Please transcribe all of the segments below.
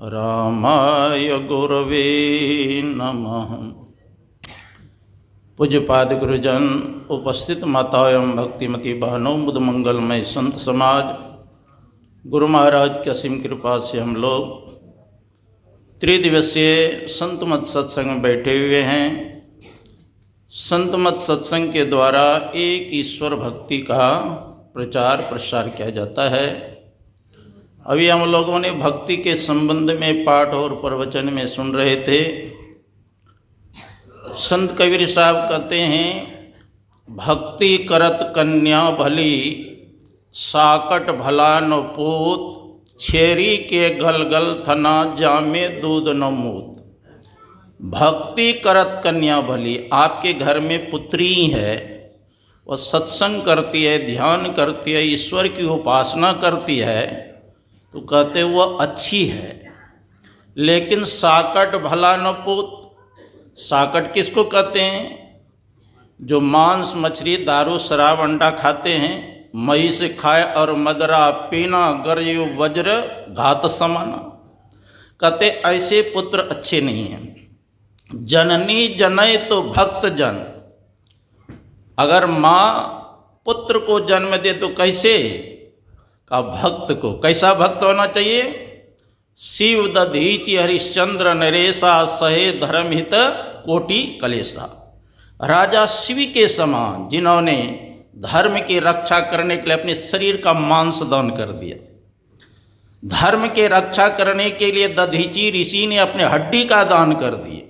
रामाय गुरवे नमः। पूज्यपाद गुरुजन, उपस्थित माताओं एवं भक्तिमती बहनों, बुद्ध मंगलमय संत समाज, गुरु महाराज की असीम कृपा से हम लोग त्रिदिवसीय संत मत सत्संग में बैठे हुए हैं। संत मत सत्संग के द्वारा एक ईश्वर भक्ति का प्रचार प्रसार किया जाता है। अभी हम लोगों ने भक्ति के संबंध में पाठ और प्रवचन में सुन रहे थे। संत कबीर साहब कहते हैं, भक्ति करत कन्या भली, साकट भला न पूत, छेरी के गलगल थना, जामे दूध न मूत। भक्ति करत कन्या भली, आपके घर में पुत्री है, वह सत्संग करती है, ध्यान करती है, ईश्वर की उपासना करती है, तो कहते वह अच्छी है। लेकिन साकट भला न पूत, साकट किसको कहते हैं? जो मांस मछली दारू शराब अंडा खाते हैं, मई से खाए और मदरा पीना, गर्यु वज्र घात समाना। कहते ऐसे पुत्र अच्छे नहीं हैं। जननी जनय तो भक्त जन, अगर माँ पुत्र को जन्म दे तो कैसे? का भक्त को। कैसा भक्त होना चाहिए? शिव दधीचि हरिश्चंद्र नरेशा, सहे धर्महित कोटि कलेशा। राजा शिव के समान, जिन्होंने धर्म की रक्षा करने के लिए अपने शरीर का मांस दान कर दिया। धर्म के रक्षा करने के लिए दधीचि ऋषि ने अपने हड्डी का दान कर दिया।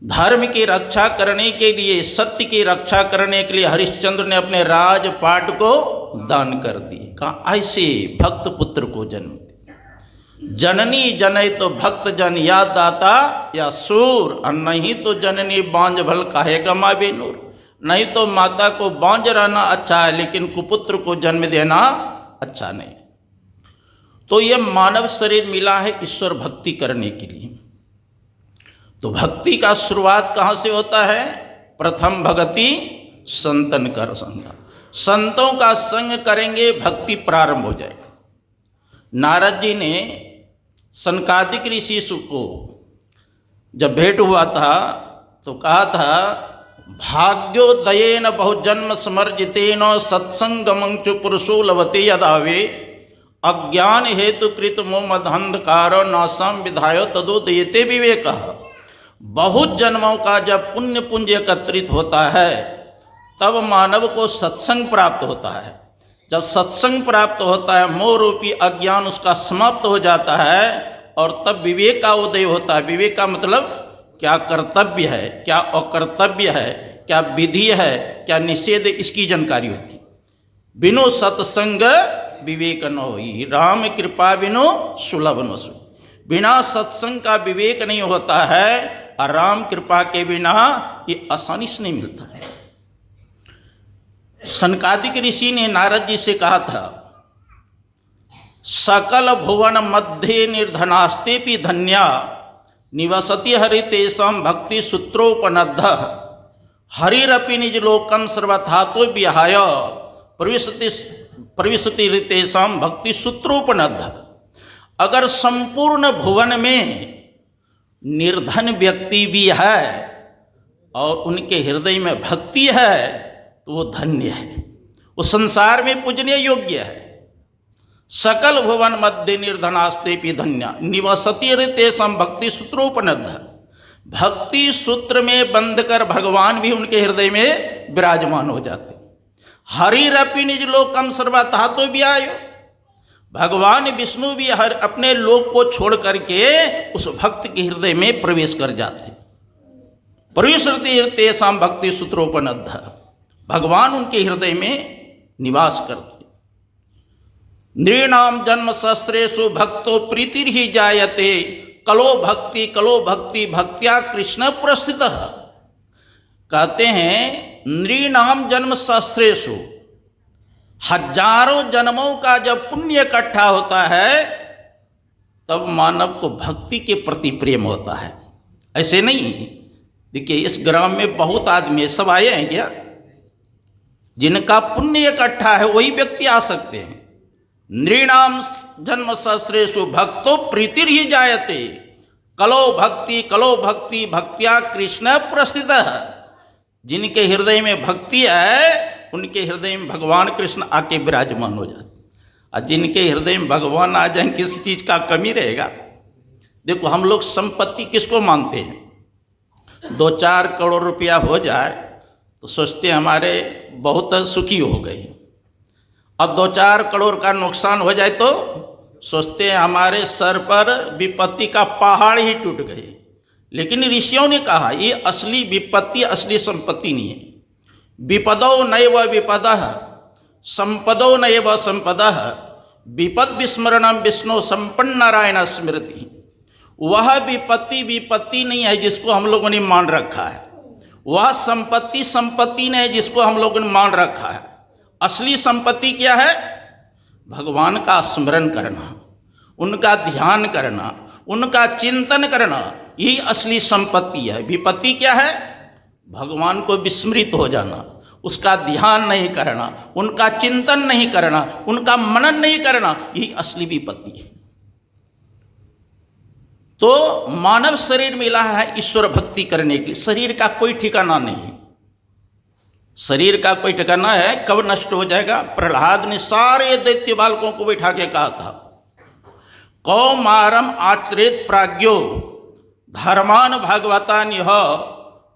धर्म की रक्षा करने के लिए, सत्य की रक्षा करने के लिए हरिश्चंद्र ने अपने राजपाट को दान कर दिए। कहा ऐसे भक्त पुत्र को जन्म दे। जननी जनय तो भक्त जन, या दाता या सूर, और नहीं तो जननी बांझ भल काहे गमावे नूर। नहीं तो माता को बांझ रहना अच्छा है, लेकिन कुपुत्र को जन्म देना अच्छा नहीं। तो यह मानव शरीर मिला है ईश्वर भक्ति करने के लिए। तो भक्ति का शुरुआत कहाँ से होता है? प्रथम भगति संतन कर संगा। संतों का संग करेंगे, भक्ति प्रारंभ हो जाएगा। नारद जी ने सनकादिक ऋषि को जब भेंट हुआ था तो कहा था, भाग्योदयेन बहुजन्म समर्जितेन सत्संगमं च पुरुषो लभते यदावे, अज्ञान हेतु कृत मोमधंधकार नासम विधाय तदोदयते विवेकः। बहुत जन्मों का जब पुण्य पुंज एकत्रित होता है तब मानव को सत्संग प्राप्त होता है। जब सत्संग प्राप्त होता है, मोह रूपी अज्ञान उसका समाप्त हो जाता है, और तब विवेक का उदय होता है। विवेक का मतलब क्या कर्तव्य है, क्या अकर्तव्य है, क्या विधि है, क्या निषेध, इसकी जानकारी होती। बिनु सत्संग विवेक न होई, राम कृपा बिनु सुलभ न सु। बिना सत्संग का विवेक नहीं होता है, और राम कृपा के बिना ये आसानी से नहीं मिलता है। सनकादिक ऋषि ने नारद जी से कहा था, सकल भुवन मध्य निर्धनास्तेपि धन्या, निवसति हरितेषां भक्ति सूत्रोपनद्ध, हरिरपि निज लोकं सर्वथातो विहाय, प्रविशति हरितेषां भक्ति सूत्रोपनद्ध। अगर संपूर्ण भुवन में निर्धन व्यक्ति भी है और उनके हृदय में भक्ति है तो वो धन्य है, वो संसार में पूजनीय योग्य है। सकल भुवन मध्य निर्धनास्तेपि धन्या, निवसति हृतेषां भक्ति सूत्रोपनद्ध। भक्ति सूत्र में बंध कर भगवान भी उनके हृदय में विराजमान हो जाते। हरिरपि निज लोकम सर्वथातो विहाय, भगवान विष्णु भी हर अपने लोक को छोड़ करके उस भक्त के हृदय में प्रवेश कर जाते। प्रविशति हृतेषां भक्ति सूत्रोपनद्ध, भगवान उनके हृदय में निवास करते। नृणाम जन्म शस्त्रेषु भक्तो प्रीतिर्हि जायते, कलो भक्ति भक्त्या कृष्ण पुरस्थितः। कहते हैं, नृणाम जन्म शस्त्रेषु, हजारों जन्मों का जब पुण्य इकट्ठा होता है तब मानव को भक्ति के प्रति प्रेम होता है। ऐसे नहीं, देखिए इस ग्राम में बहुत आदमी सब आए हैं क्या? जिनका पुण्य इकट्ठा है वही व्यक्ति आ सकते हैं, नृणाम जन्म सहस्रेषु भक्तो प्रीतिर ही जायते, कलो भक्ति भक्त्या कृष्ण पुरस्थितः। जिनके हृदय में भक्ति है उनके हृदय में भगवान कृष्ण आके विराजमान हो जाते, और जिनके हृदय में भगवान आ जाए किस चीज़ का कमी रहेगा। देखो हम लोग संपत्ति किसको मानते हैं, 2-4 करोड़ रुपया हो जाए तो सोचते हैं हमारे बहुत सुखी हो गए, और 2-4 करोड़ का नुकसान हो जाए तो सोचते हैं हमारे सर पर विपत्ति का पहाड़ ही टूट गए। लेकिन ऋषियों ने कहा ये असली विपत्ति असली संपत्ति नहीं है। विपदो नैव विपदः संपदो नैव संपदः विपद विस्मरणम विष्णु संपन्न नारायण स्मृति। वह विपत्ति नहीं है जिसको हम लोगों ने मान रखा है, वह संपत्ति नहीं है जिसको हम लोगों ने मान रखा है। असली संपत्ति क्या है? भगवान का स्मरण करना, उनका ध्यान करना, उनका चिंतन करना, यही असली संपत्ति है। विपत्ति क्या है? भगवान को विस्मृत हो जाना, उसका ध्यान नहीं करना, उनका चिंतन नहीं करना, उनका मनन नहीं करना, यही असली विपत्ति है। तो मानव शरीर मिला है ईश्वर भक्ति करने के लिए। शरीर का कोई ठिकाना नहीं, शरीर का कोई ठिकाना है कब नष्ट हो जाएगा। प्रहलाद ने सारे दैत्य बालकों को बैठा के कहा था, कौमारम आचरेत प्राज्ञो धर्मान भागवतान यह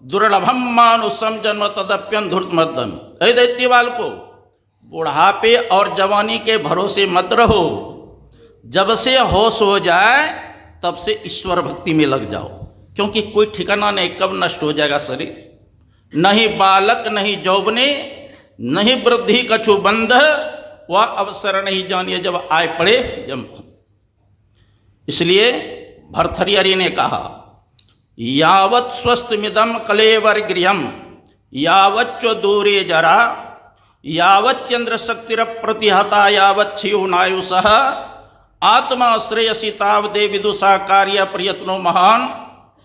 दुर्लभम मानुषम जन्म तदप्यन धूर्तमदम। ऐ दैत्य बालको, बुढ़ापे और जवानी के भरोसे मत रहो, जब से होश हो जाए तब से ईश्वर भक्ति में लग जाओ, क्योंकि कोई ठिकाना नहीं कब नष्ट हो जाएगा शरीर। नहीं बालक नहीं जौबने नहीं वृद्धि कछु बंध, वह अवसर नहीं जानिए जब आए पड़े जम। इसलिए भर्तृहरि ने कहा, यावत् स्वस्थमिदं कलेवर गृहम यावच्च दूरे जरा यावच्चंद्र शक्तिर प्रतिहता यावच्छियोनायुषः आत्मा श्रेयसी तावदे विदुषा कार्य प्रयत्नो महान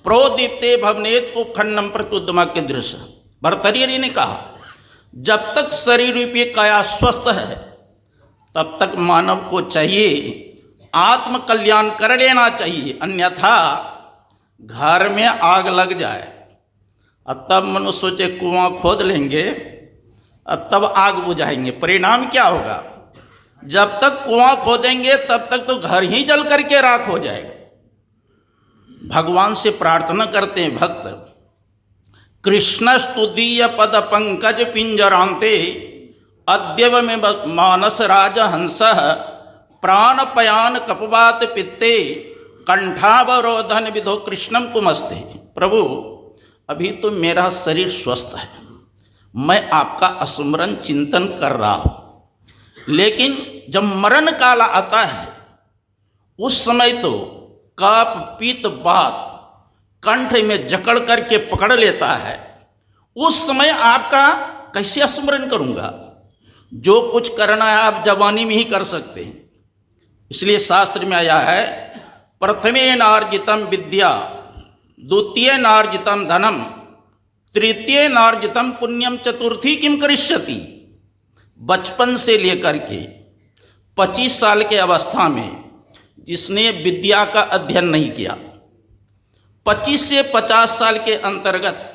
प्रोदीप्ते भवनेत को खंडम प्रत्युद्यम के दृश्य। भर्तृहरि ने कहा, जब तक शरीर रूपी काया स्वस्थ है तब तक मानव को चाहिए आत्म कल्याण कर लेना चाहिए, अन्यथा घर में आग लग जाए और तब मनुष्य सोचे कुआं खोद लेंगे और तब आग बुझाएंगे, परिणाम क्या होगा? जब तक कुआं खोदेंगे तब तक तो घर ही जल करके राख हो जाएगा। भगवान से प्रार्थना करते हैं भक्त, कृष्ण स्तुदीय पद पंकज पिंजरांते अद्यव में मानस राज हंस प्राणपयान कपवात पित्ते कंठावरोधन विधो कृष्णम कुमस्ते। प्रभु अभी तो मेरा शरीर स्वस्थ है, मैं आपका स्मरण चिंतन कर रहा हूँ, लेकिन जब मरण काल आता है उस समय तो कप पीत बात कंठ में जकड़ करके पकड़ लेता है, उस समय आपका कैसे स्मरण करूँगा? जो कुछ करना है आप जवानी में ही कर सकते हैं। इसलिए शास्त्र में आया है, प्रथमे नार्जितम विद्या द्वितीय नार्जितम धनम तृतीय नार्जितम पुण्यम चतुर्थी किम करिष्यति। बचपन से लेकर के 25 साल के अवस्था में जिसने विद्या का अध्ययन नहीं किया, 25 से 50 साल के अंतर्गत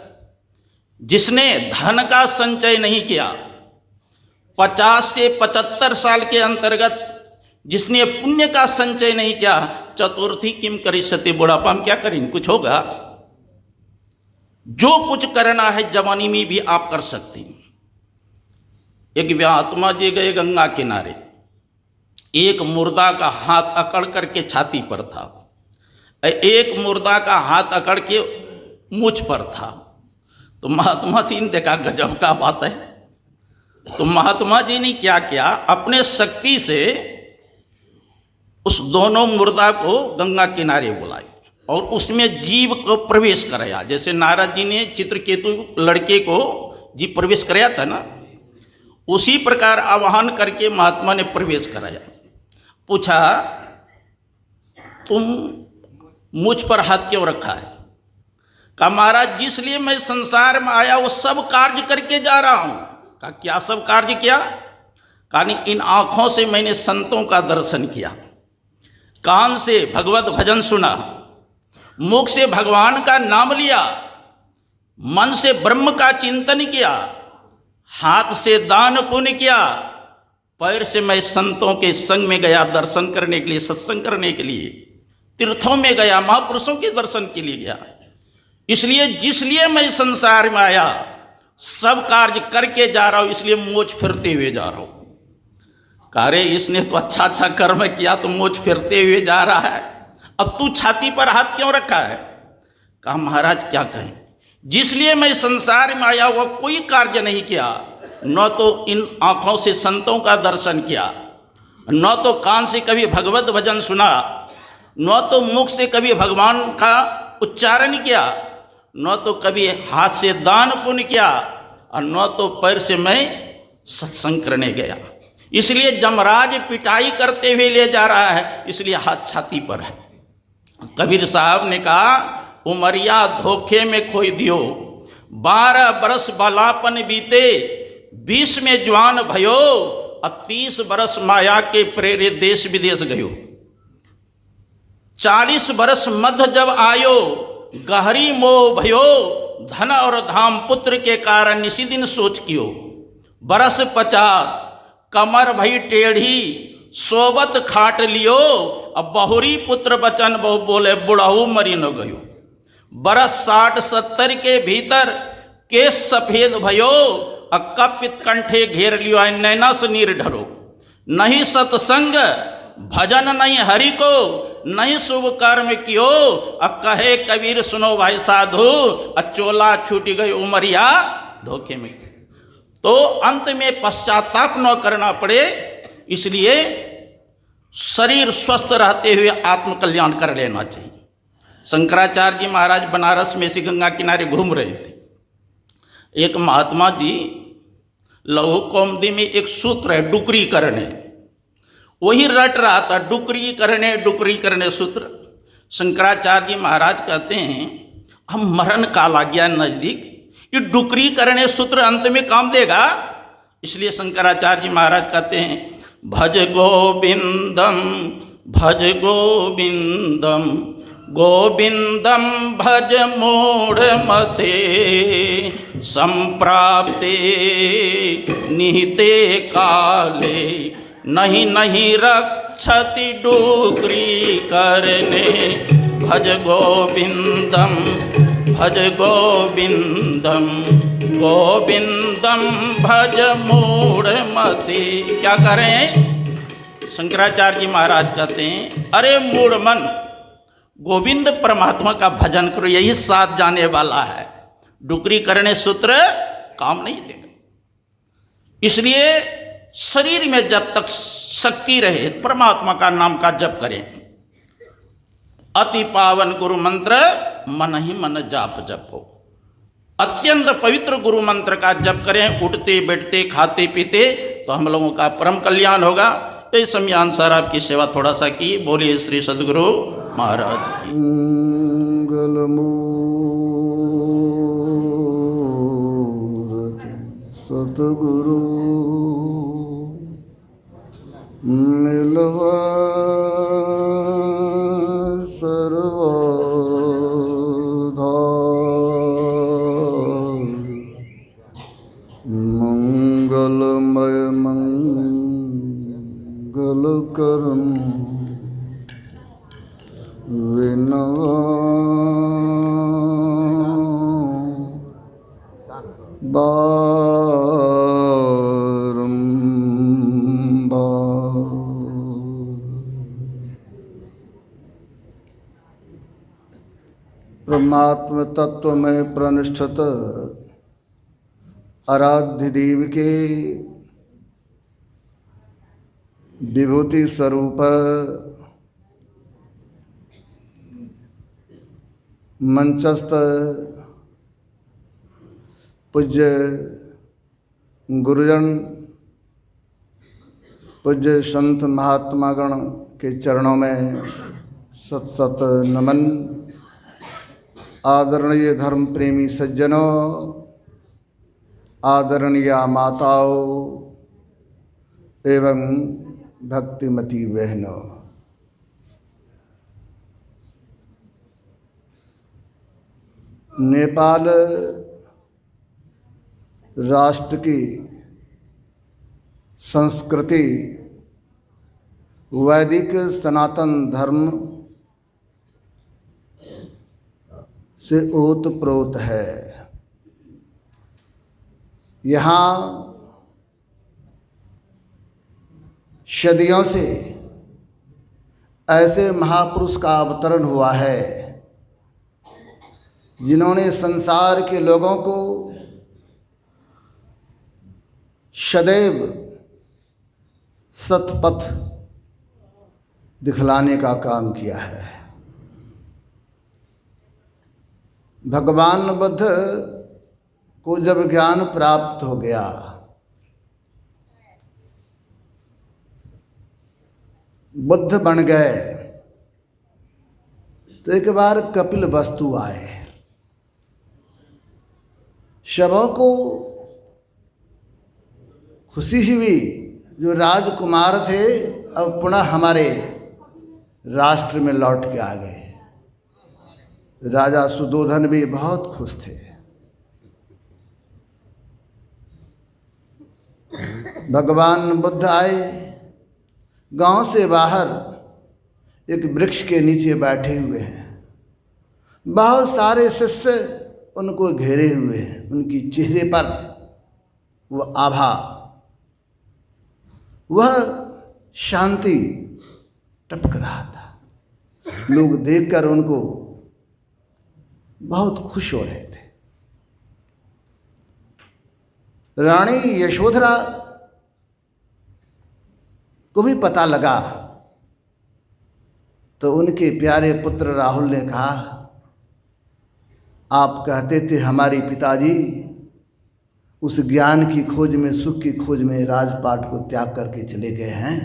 जिसने धन का संचय नहीं किया, 50 से 75 साल के अंतर्गत जिसने पुण्य का संचय नहीं किया, चतुर्थी किम करिष्यति, बुढ़ापा में क्या करेंगे? कुछ होगा? जो कुछ करना है जवानी में भी आप कर सकते हैं। एक महात्मा जी गए गंगा किनारे, एक मुर्दा का हाथ अकड़ करके छाती पर था, एक मुर्दा का हाथ अकड़ के मूछ पर था। तो महात्मा जी ने देखा गजब का बात है। तो महात्मा जी ने क्या किया, अपने शक्ति से उस दोनों मुर्दा को गंगा किनारे बुलाई और उसमें जीव को प्रवेश कराया। जैसे नारद जी ने चित्रकेतु लड़के को जीव प्रवेश कराया था ना, उसी प्रकार आवाहन करके महात्मा ने प्रवेश कराया। पूछा, तुम मुझ पर हाथ क्यों रखा है? कहा, महाराज जिसलिए मैं संसार में आया वो सब कार्य करके जा रहा हूँ। कहा, क्या सब कार्य किया? कहानी इन आँखों से मैंने संतों का दर्शन किया, कान से भगवत भजन सुना, मुख से भगवान का नाम लिया, मन से ब्रह्म का चिंतन किया, हाथ से दान पुण्य किया, पैर से मैं संतों के संग में गया दर्शन करने के लिए, सत्संग करने के लिए, तीर्थों में गया, महापुरुषों के दर्शन के लिए गया। इसलिए जिसलिए मैं संसार में आया सब कार्य करके जा रहा हूं, इसलिए मोच फिरते हुए जा रहा हूं। अरे इसने तो अच्छा अच्छा कर्म किया तो मोच फिरते हुए जा रहा है, अब तू छाती पर हाथ क्यों रखा है? कहा महाराज क्या कहें, जिसलिए मैं संसार में आया हुआ कोई कार्य नहीं किया, न तो इन आँखों से संतों का दर्शन किया, न तो कान से कभी भगवत भजन सुना, न तो मुख से कभी भगवान का उच्चारण किया, न तो कभी हाथ से दान पुण्य किया, और न तो पैर से मैं सत्संग करने गया। इसलिए जमराज पिटाई करते हुए ले जा रहा है, इसलिए हाथ छाती पर है। कबीर साहब ने कहा उमरिया धोखे में खोई दियो, 12 बरस बालापन बीते, 20 में जवान भयो, और 30 बरस माया के प्रेरे देश विदेश गयो। 40 बरस मध्य जब आयो, गहरी मोह भयो, धन और धाम पुत्र के कारण इसी दिन सोच कियो। बरस 50 कमर भई टेढ़ी, सोबत खाट लियो, अब बहुरी पुत्र बचन बहु बोले, बुढ़ाऊ मरी न गयो। बरस 60-70 के भीतर केस सफेद भयो, अकपित कंठे घेर लियो, नैना से नीर ढरो। नहीं सत्संग भजन नहीं हरि को, नहीं शुभ कर्म कियो, अब कहे कबीर सुनो भाई साधु, अचोला छूट गई उमरिया धोखे में। तो अंत में पश्चाताप न करना पड़े, इसलिए शरीर स्वस्थ रहते हुए आत्मकल्याण कर लेना चाहिए। शंकराचार्य जी महाराज बनारस में इसी गंगा किनारे घूम रहे थे। एक महात्मा जी लौह कौमुदी में एक सूत्र है डुकरी करने, वही रट रहा था, डुकरी करने सूत्र। शंकराचार्य जी महाराज कहते हैं हम मरण काल आ गया नजदीक, ये डुकरी करने सूत्र अंत में काम देगा। इसलिए शंकराचार्य जी महाराज कहते हैं भज गोविंदम भज गोविंदम, गोविंदम भज मूढ़ मते, संप्राप्ते निहिते काले, नहीं नहीं रक्षति डुकरी करने। भज गोविंदम भज गोविंदम, गोविंदम भज मूढ़ मति। क्या करें? शंकराचार्य जी महाराज कहते हैं अरे मूढ़ मन, गोविंद परमात्मा का भजन करो, यही साथ जाने वाला है, डुकरी करने सूत्र काम नहीं देगा। इसलिए शरीर में जब तक शक्ति रहे परमात्मा का नाम का जप करें। अति पावन गुरु मंत्र मन ही मन जाप जपो, अत्यंत पवित्र गुरु मंत्र का जप करें, उठते बैठते खाते पीते, तो हम लोगों का परम कल्याण होगा। तो इस समय अनुसार आपकी सेवा थोड़ा सा की। बोलिए श्री सद्गुरु महाराज। सतगुरु मिलवा मंगलमय मंगल करम विनवा परमात्म तत्व में प्रनिष्ठित आराध्य देव के विभूति स्वरूप मंचस्थ पूज्य गुरुजन, पूज्य संत महात्मागण के चरणों में सत सत नमन। आदरणीय धर्म प्रेमी सज्जनों, आदरणीय माताओं एवं भक्तिमती बहनों, नेपाल राष्ट्र की संस्कृति वैदिक सनातन धर्म से ओतप्रोत है। यहाँ सदियों से ऐसे महापुरुष का अवतरण हुआ है जिन्होंने संसार के लोगों को सदैव सतपथ दिखलाने का काम किया है। भगवान बुद्ध को जब ज्ञान प्राप्त हो गया, बुद्ध बन गए, तो एक बार कपिल वस्तु आए, सबों को खुशी हुई। जो राजकुमार थे अब पुनः हमारे राष्ट्र में लौट के आ गए। राजा सुदोधन भी बहुत खुश थे। भगवान बुद्ध आए, गांव से बाहर एक वृक्ष के नीचे बैठे हुए हैं। बहुत सारे शिष्य उनको घेरे हुए हैं। उनकी चेहरे पर वो आभा, वह शांति टपक रहा था। लोग देखकर उनको बहुत खुश हो रहे थे। रानी यशोधरा को भी पता लगा, तो उनके प्यारे पुत्र राहुल ने कहा, आप कहते थे हमारे पिताजी उस ज्ञान की खोज में, सुख की खोज में राजपाट को त्याग करके चले गए हैं,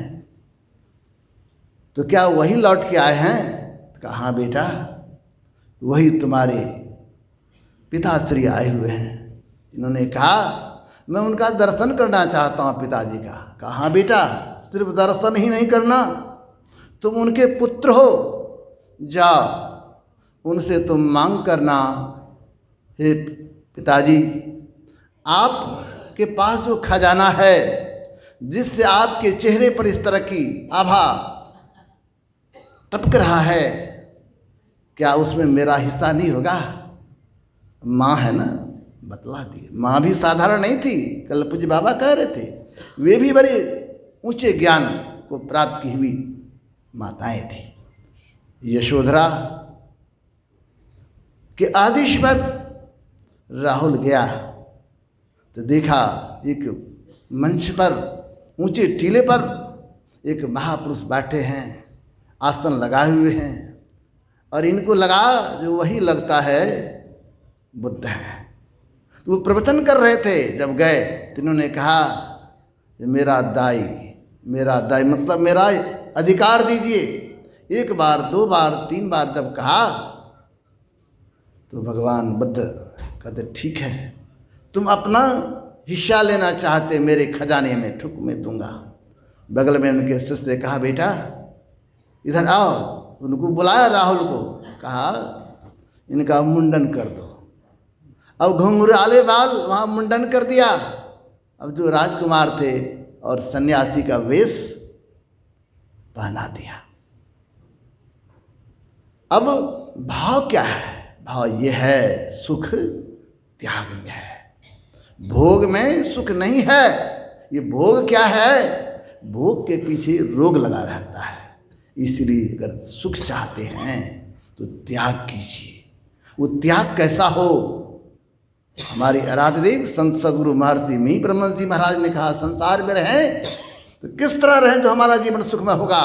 तो क्या वही लौट के आए हैं? तो कहा हाँ बेटा, वही तुम्हारे पिताश्री आए हुए हैं। इन्होंने कहा मैं उनका दर्शन करना चाहता हूँ पिताजी का। कहा हाँ बेटा, सिर्फ दर्शन ही नहीं करना, तुम उनके पुत्र हो, जाओ उनसे तुम मांग करना, हे पिताजी आपके पास जो खजाना है जिससे आपके चेहरे पर इस तरह की आभा टपक रहा है, क्या उसमें मेरा हिस्सा नहीं होगा? माँ है ना, बतला दी। माँ भी साधारण नहीं थी। कल पूज्य बाबा कह रहे थे, वे भी बड़े ऊंचे ज्ञान को प्राप्त की हुई माताएं थी। यशोधरा के आदेश पर राहुल गया तो देखा एक मंच पर, ऊंचे टीले पर एक महापुरुष बैठे हैं, आसन लगाए हुए हैं, और इनको लगा जो वही लगता है बुद्ध है। वो प्रवचन कर रहे थे। जब गए तो इन्होंने कहा मेरा दाई मतलब मेरा अधिकार दीजिए। एक बार, दो बार, तीन बार जब कहा तो भगवान बुद्ध कहते ठीक है, तुम अपना हिस्सा लेना चाहते मेरे खजाने में, ठुक में दूंगा। बगल में उनके शिष्य ने कहा बेटा इधर आओ। उनको बुलाया राहुल को, कहा इनका मुंडन कर दो। अब घुंघराले बाल वहाँ मुंडन कर दिया। अब जो राजकुमार थे और सन्यासी का वेश पहना दिया। अब भाव क्या है? भाव ये है सुख त्याग में है, भोग में सुख नहीं है। ये भोग क्या है? भोग के पीछे रोग लगा रहता है। इसलिए अगर सुख चाहते हैं तो त्याग कीजिए। वो त्याग कैसा हो? हमारे आराध्य देव संत सद्गुरु महर्षि मी ब्रह्मन जी महाराज ने कहा संसार में रहें तो किस तरह रहें जो हमारा जीवन सुखमय होगा?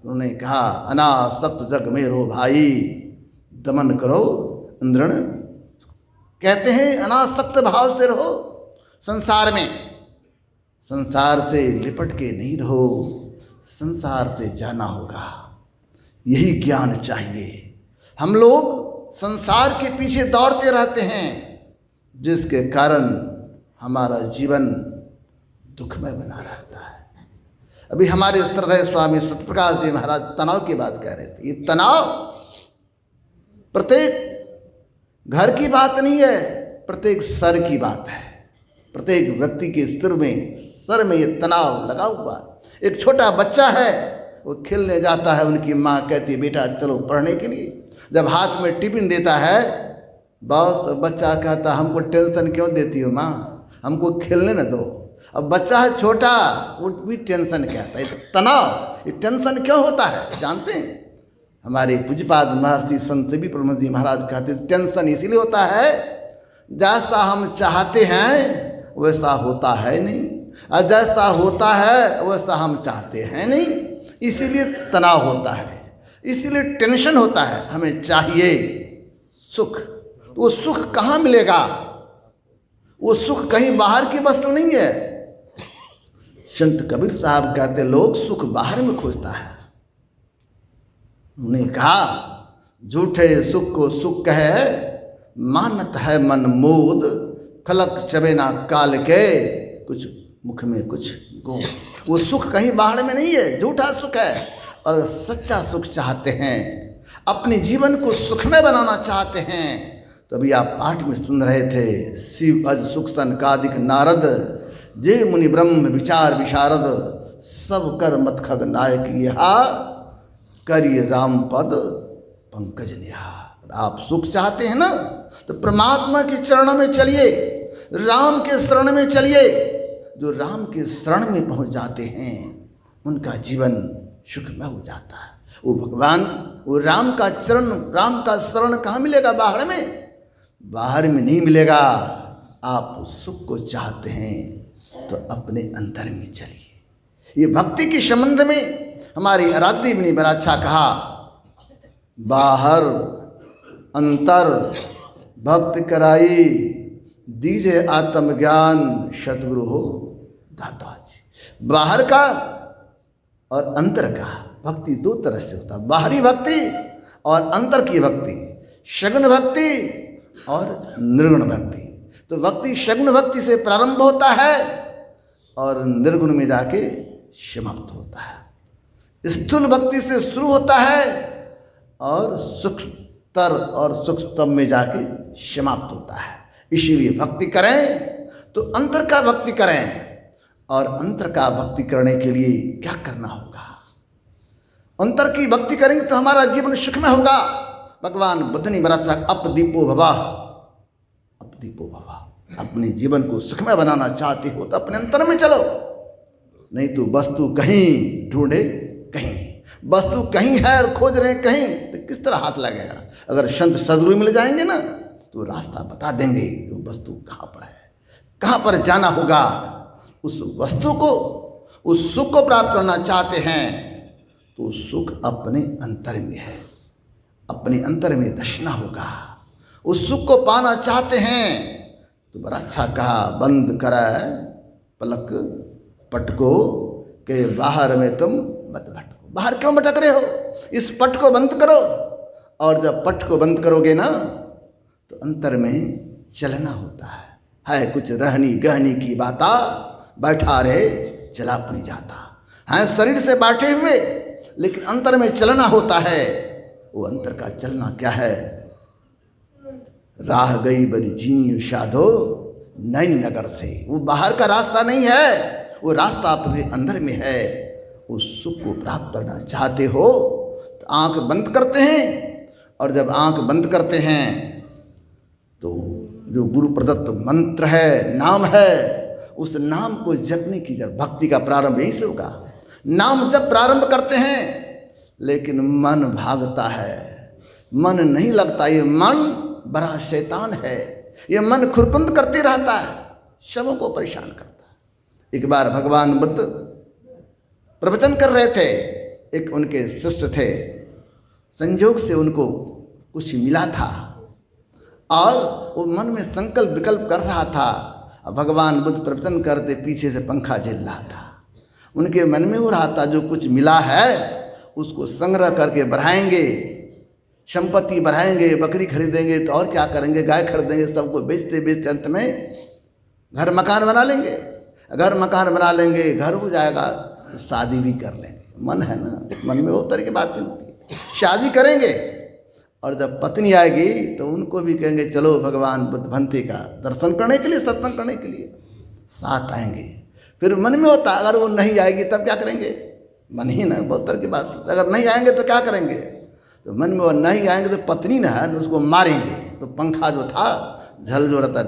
उन्होंने कहा अनासक्त जग में रो भाई, दमन करो इंद्रण। कहते हैं अनासक्त भाव से रहो संसार में, संसार से लिपट के नहीं रहो, संसार से जाना होगा। यही ज्ञान चाहिए। हम लोग संसार के पीछे दौड़ते रहते हैं जिसके कारण हमारा जीवन दुखमय बना रहता है। अभी हमारे श्रद्धेय स्वामी सत्यप्रकाश जी महाराज तनाव की बात कह रहे थे। ये तनाव प्रत्येक घर की बात नहीं है, प्रत्येक सर की बात है। प्रत्येक व्यक्ति के सर में ये तनाव लगा हुआ। एक छोटा बच्चा है, वो खेलने जाता है, उनकी माँ कहती है बेटा चलो पढ़ने के लिए। जब हाथ में टिफिन देता है बहुत, तो बच्चा कहता हमको टेंशन क्यों देती हो माँ, हमको खेलने न दो। अब बच्चा है छोटा, वो भी टेंशन कहता है। तनाव, ये टेंशन क्यों होता है जानते हैं? हमारे पूज्यपाद महर्षि संत सेवी प्रमोद जी महाराज कहते हैं टेंशन इसीलिए होता है जैसा हम चाहते हैं वैसा होता है नहीं, और जैसा होता है वैसा हम चाहते हैं नहीं, इसीलिए तनाव होता है, इसीलिए टेंशन होता है। हमें चाहिए सुख, तो वो सुख कहाँ मिलेगा? वो सुख कहीं बाहर की वस्तु नहीं है। संत कबीर साहब कहते लोग सुख बाहर में खोजता है। उन्होंने कहा झूठे सुख को सुख कहे, मानत है मन मोद, खलक चबेना काल के, कुछ मुख में कुछ गो। वो सुख कहीं बाहर में नहीं है, झूठा सुख है। और सच्चा सुख चाहते हैं, अपने जीवन को सुखमय बनाना चाहते हैं, तो अभी आप पाठ में सुन रहे थे शिव अज सुख सनकादिक नारद, जे मुनि ब्रह्म विचार विशारद, सब कर मत खग नायक यहा, करिए राम पद पंकज निहार। आप सुख चाहते हैं ना, तो परमात्मा के चरणों में चलिए, राम के शरण में चलिए। जो राम के शरण में पहुंच जाते हैं उनका जीवन सुखमय हो जाता है। वो भगवान, वो राम का चरण, राम का शरण कहाँ मिलेगा? बाहर में, बाहर में नहीं मिलेगा। आप सुख को चाहते हैं तो अपने अंदर में चलिए। ये भक्ति के संबंध में हमारी आराध्य ने बड़ा अच्छा कहा, बाहर अंतर भक्त कराई, दीजे आत्मज्ञान सतगुरु हो दाता जी। बाहर का और अंतर का भक्ति दो तरह से होता है, बाहरी भक्ति और अंतर की भक्ति, सगुण भक्ति और निर्गुण भक्ति। तो भक्ति सगुण भक्ति से प्रारंभ होता है और निर्गुण में जाके समाप्त होता है। स्थूल भक्ति से शुरू होता है और सूक्ष्मतर और सूक्ष्मतम में जाके समाप्त होता है। इसीलिए भक्ति करें तो अंतर का भक्ति करें, और अंतर का भक्ति करने के लिए क्या करना होगा? अंतर की भक्ति करेंगे तो हमारा जीवन सुखमय होगा। भगवान बुद्ध ने बड़ा अच्छा, अपदीपो भवा, अपदीपो भवा। अपने जीवन को सुखमय बनाना चाहते हो तो अपने अंतर में चलो, नहीं तो वस्तु कहीं ढूंढे कहीं, वस्तु कहीं है और खोज रहे कहीं, तो किस तरह हाथ लगेगा? अगर संत सदगुरु मिल जाएंगे ना तो रास्ता बता देंगे वो वस्तु कहाँ पर है, कहाँ पर जाना होगा। उस वस्तु को, उस सुख को प्राप्त करना चाहते हैं तो सुख अपने अंतर में है, अपने अंतर में दर्शना होगा। उस सुख को पाना चाहते हैं तो बड़ा अच्छा कहा, बंद करा पलक पटको के बाहर में तुम मत भटको। बाहर क्यों भटक रहे हो? इस पट को बंद करो, और जब पट को बंद करोगे ना तो अंतर में चलना होता है कुछ रहनी गहनी की बाता, बैठा रहे चला नहीं जाता है। शरीर से बैठे हुए लेकिन अंतर में चलना होता है। वो अंतर का चलना क्या है? राह गई बड़ी जीनी शादो नैन नगर से। वो बाहर का रास्ता नहीं है, वो रास्ता अपने अंदर में है। उस सुख को प्राप्त करना चाहते हो तो आंख बंद करते हैं, और जब आंख बंद करते हैं तो जो गुरु प्रदत्त मंत्र है, नाम है, उस नाम को जपने की जब भक्ति का प्रारंभ यहीं से होगा। नाम जब प्रारंभ करते हैं लेकिन मन भागता है, मन नहीं लगता। ये मन बड़ा शैतान है, ये मन खुरकुंद करते रहता है, सबों को परेशान करता है। एक बार भगवान बुद्ध प्रवचन कर रहे थे, एक उनके शिष्य थे, संयोग से उनको कुछ मिला था और वो मन में संकल्प विकल्प कर रहा था। अब भगवान बुद्ध प्रवचन करते पीछे से पंखा झेल रहा था। उनके मन में हो रहा था जो कुछ मिला है उसको संग्रह करके बढ़ाएंगे, संपत्ति बढ़ाएंगे, बकरी खरीदेंगे तो और क्या करेंगे, गाय खरीदेंगे, सबको बेचते बेचते अंत में घर मकान बना लेंगे। घर मकान बना लेंगे, घर हो जाएगा तो शादी भी कर लेंगे। मन है ना, मन में वो तरह की बात नहीं होती। शादी करेंगे और जब पत्नी आएगी तो उनको भी कहेंगे चलो भगवान बुद्धभंते का दर्शन करने के लिए, सत्संग करने के लिए साथ आएंगे। फिर मन में होता अगर वो नहीं आएगी तब क्या करेंगे, मन ही ना बहुत तरह की बात। अगर नहीं आएंगे तो क्या करेंगे, तो मन में वो नहीं आएंगे तो पत्नी ना है उसको मारेंगे। तो पंखा जो था झलझोरता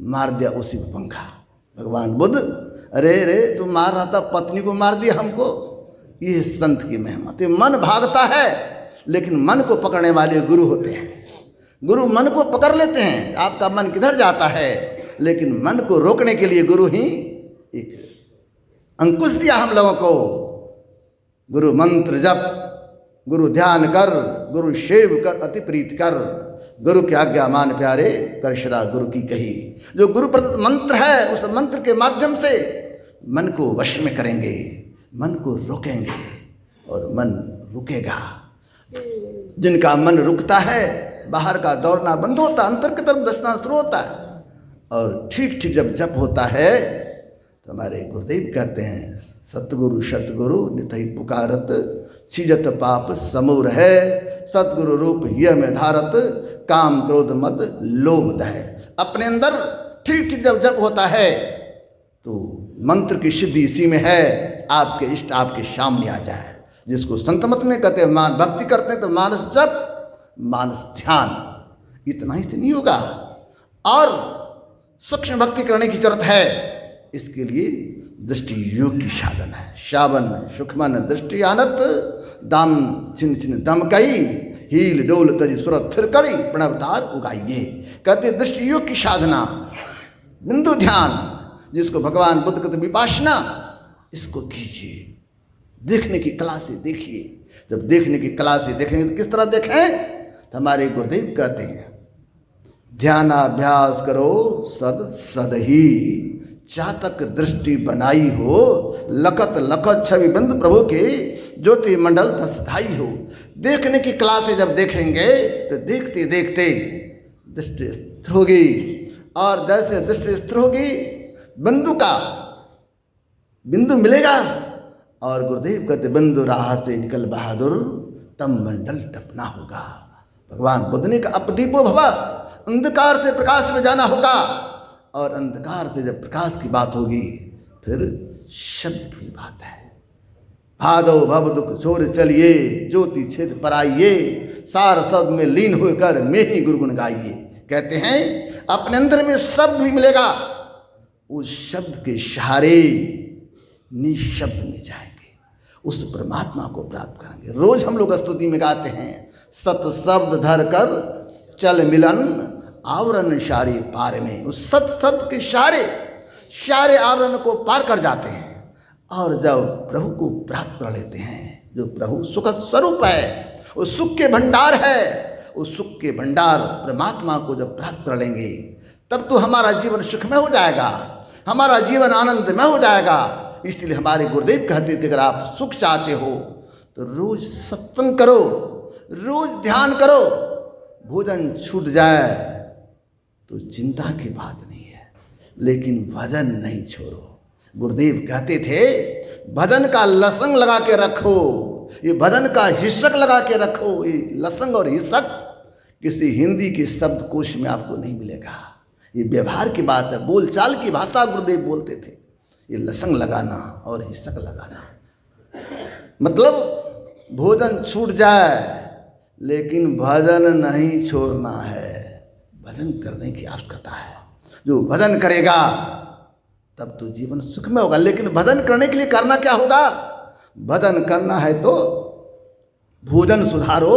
मार दिया उसी को पंखा। भगवान बुद्ध अरे रे तू मार रहा था, पत्नी को मार दिया हमको। ये संत की महिमा। तो मन भागता है लेकिन मन को पकड़ने वाले गुरु होते हैं। गुरु मन को पकड़ लेते हैं, आपका मन किधर जाता है, लेकिन मन को रोकने के लिए गुरु ही एक अंकुश दिया हम लोगों को। गुरु मंत्र जप, गुरु ध्यान कर, गुरु सेव कर, अति प्रीत कर, गुरु की आज्ञा मान प्यारे, कर सदा गुरु की कही। जो गुरु प्रदत्त मंत्र है उस मंत्र के माध्यम से मन को वश में करेंगे, मन को रोकेंगे और मन रुकेगा। जिनका मन रुकता है बाहर का दौड़ना बंद होता, अंतर की तरफ दसना शुरू होता है। और ठीक ठीक जब जप होता है तो हमारे गुरुदेव कहते हैं सतगुरु सतगुरु नितहि पुकारत, सीजत पाप समूर है, सतगुरु रूप यह में धारत, काम क्रोध मद लोभ दह। अपने अंदर ठीक ठीक जब जप होता है तो मंत्र की सिद्धि इसी में है, आपके इष्ट आपके सामने आ जाए। जिसको संत मत में कहते हैं मान भक्ति करते हैं तो मानस जप, मानस ध्यान, इतना ही से नहीं होगा और सूक्ष्म भक्ति करने की जरूरत है। इसके लिए दृष्टि योग की साधन है। श्रावण सुखमन दृष्टि आनत, दाम छिन छिन दम कई, हील डोल तरी सुरत थिर कड़ी, प्रणवतार उगाइए। कहते दृष्टि योग की साधना, बिंदु ध्यान, जिसको भगवान बुद्ध कहते विपासना, इसको कीजिए। देखने की कला से देखिए। जब देखने की कला से देखेंगे तो किस तरह देखें, तो हमारे गुरुदेव कहते हैं ध्यानाभ्यास करो सद सद ही, चातक दृष्टि बनाई हो, लखत लखत छवि बिंदु प्रभु के, ज्योति मंडल दसधाई हो। देखने की कला से जब देखेंगे तो देखते देखते दृष्टि स्थिर होगी, और जैसे दृष्टि स्थिर होगी बिंदु मिलेगा। और गुरुदेव कहते बिंदु राह से निकल बहादुर, तब मंडल टपना होगा। भगवान बुद्ध ने कहा अपदीपो भवा, अंधकार से प्रकाश में जाना होगा। और अंधकार से जब प्रकाश की बात होगी फिर शब्द की बात है। भादो भव दुख छोर चलिए, ज्योति छेद पर आइए, सार शब्द में लीन होकर मैं ही गुरुगुण गाइए। कहते हैं अपने अंदर में शब्द भी मिलेगा, उस शब्द के सहारे निशब्द में जाएंगे, उस परमात्मा को प्राप्त करेंगे। रोज हम लोग स्तुति में गाते हैं सत शब्द धर कर चल मिलन, आवरण सारे पार में। उस सत शब्द के सारे आवरण को पार कर जाते हैं और जब प्रभु को प्राप्त कर लेते हैं, जो प्रभु सुख स्वरूप है, उस सुख के भंडार है, उस सुख के भंडार परमात्मा को जब प्राप्त कर लेंगे तब तो हमारा जीवन सुखमय हो जाएगा, हमारा जीवन आनंदमय हो जाएगा। इसलिए हमारे गुरुदेव कहते थे अगर आप सुख चाहते हो तो रोज सत्संग करो, रोज ध्यान करो। भोजन छूट जाए तो चिंता की बात नहीं है, लेकिन भजन नहीं छोड़ो। गुरुदेव कहते थे भजन का लसंग लगा के रखो, ये भजन का हिस्सक लगा के रखो। ये लसंग और हिस्सक किसी हिंदी के शब्दकोश में आपको नहीं मिलेगा, ये व्यवहार की बात है, बोलचाल की भाषा गुरुदेव बोलते थे। ये लसंग लगाना और हिस्सक लगाना मतलब भोजन छूट जाए लेकिन भजन नहीं छोड़ना है, भजन करने की आवश्यकता है। जो भजन करेगा तब तो जीवन सुख में होगा। लेकिन भजन करने के लिए करना क्या होगा, भजन करना है तो भोजन सुधारो,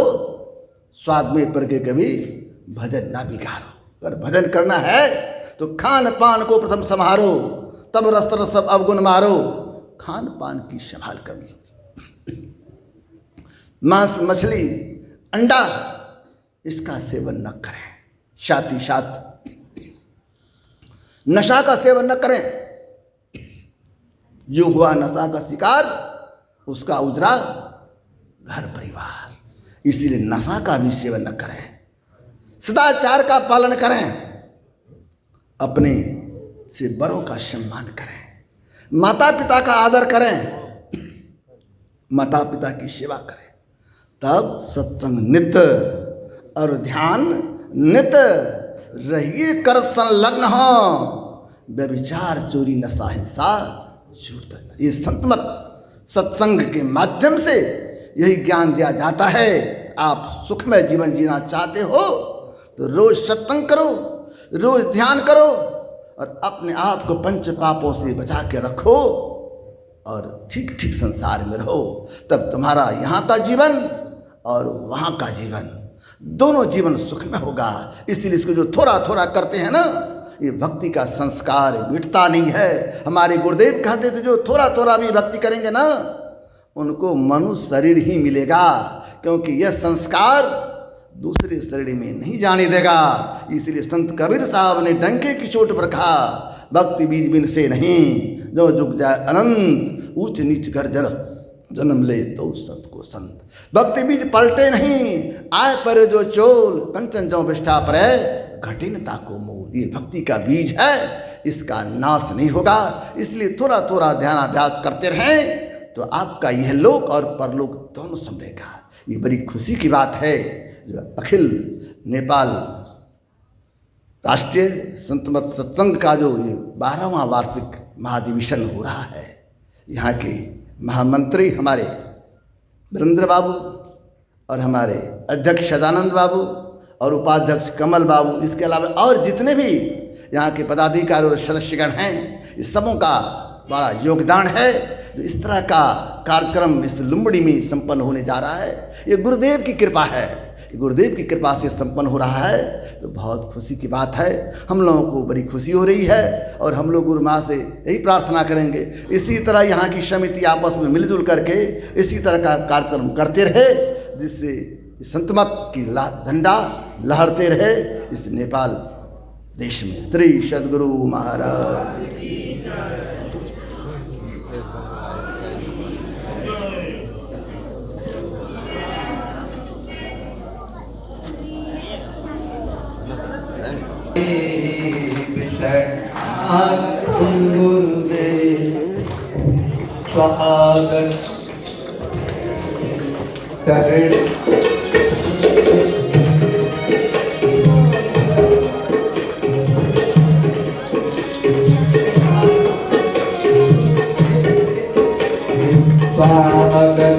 स्वाद में पड़ के कभी भजन ना बिगाड़ो। अगर भजन करना है तो खान पान को प्रथम संभारो, तब रस रस सब अवगुण मारो। खान पान की संभाल करनी होगी। मांस मछली अंडा इसका सेवन न करें, साथ नशा का सेवन न करें। जो हुआ नशा का शिकार उसका उजरा घर परिवार, इसीलिए नशा का भी सेवन न करें। सदाचार का पालन करें, अपने से बड़ों का सम्मान करें, माता पिता का आदर करें, माता पिता की सेवा करें, तब सत्संग नित और ध्यान नित, रहिए कर संलग्न हो, व्यभिचार चोरी नशा हिंसा छूट। ये संतमत सत्संग के माध्यम से यही ज्ञान दिया जाता है। आप सुखमय जीवन जीना चाहते हो तो रोज सत्संग करो, रोज ध्यान करो और अपने आप को पंच पापों से बचा के रखो और ठीक ठीक संसार में रहो। तब तुम्हारा यहाँ का जीवन और वहाँ का जीवन दोनों जीवन सुख में होगा। इसलिए इसको जो थोड़ा थोड़ा करते हैं ना, ये भक्ति का संस्कार मिटता नहीं है। हमारे गुरुदेव कहते थे जो थोड़ा थोड़ा भी भक्ति करेंगे ना, उनको मनुष्य शरीर ही मिलेगा, क्योंकि यह संस्कार दूसरे शरीर में नहीं जाने देगा। इसलिए संत कबीर साहब ने डंके की चोट पर कहा, भक्ति बीज बिन से नहीं, जो जुग जाए अनंत, ऊंच नीच कर जन्म ले तो संत को संत। भक्ति बीज पलटे नहीं, आए पर जो चोल, कंचन जो विष्ठा पर घटिनता को मोल। ये भक्ति का बीज है, इसका नाश नहीं होगा। इसलिए थोड़ा थोड़ा ध्यानाभ्यास करते रहें तो आपका यह लोक और परलोक दोनों संभलेगा। ये बड़ी खुशी की बात है जो अखिल नेपाल राष्ट्रीय संतमत सत्संग का जो ये 12वां वार्षिक महाधिवेशन हो रहा है। यहाँ के महामंत्री हमारे वीरेंद्र बाबू और हमारे अध्यक्ष सदानंद बाबू और उपाध्यक्ष कमल बाबू, इसके अलावा और जितने भी यहाँ के पदाधिकारी और सदस्यगण हैं, इस सबों का बड़ा योगदान है। जो इस तरह का कार्यक्रम इस लुम्बड़ी में संपन्न होने जा रहा है, ये गुरुदेव की कृपा है। गुरुदेव की कृपा से संपन्न हो रहा है तो बहुत खुशी की बात है। हम लोगों को बड़ी खुशी हो रही है और हम लोग गुरु माँ से यही प्रार्थना करेंगे, इसी तरह यहाँ की समिति आपस में मिलजुल करके इसी तरह का कार्यक्रम करते रहे, जिससे संतमत की झंडा लहरते रहे इस नेपाल देश में। श्री सद्गुरु महाराज की जय। स्वागत करें स्वागतम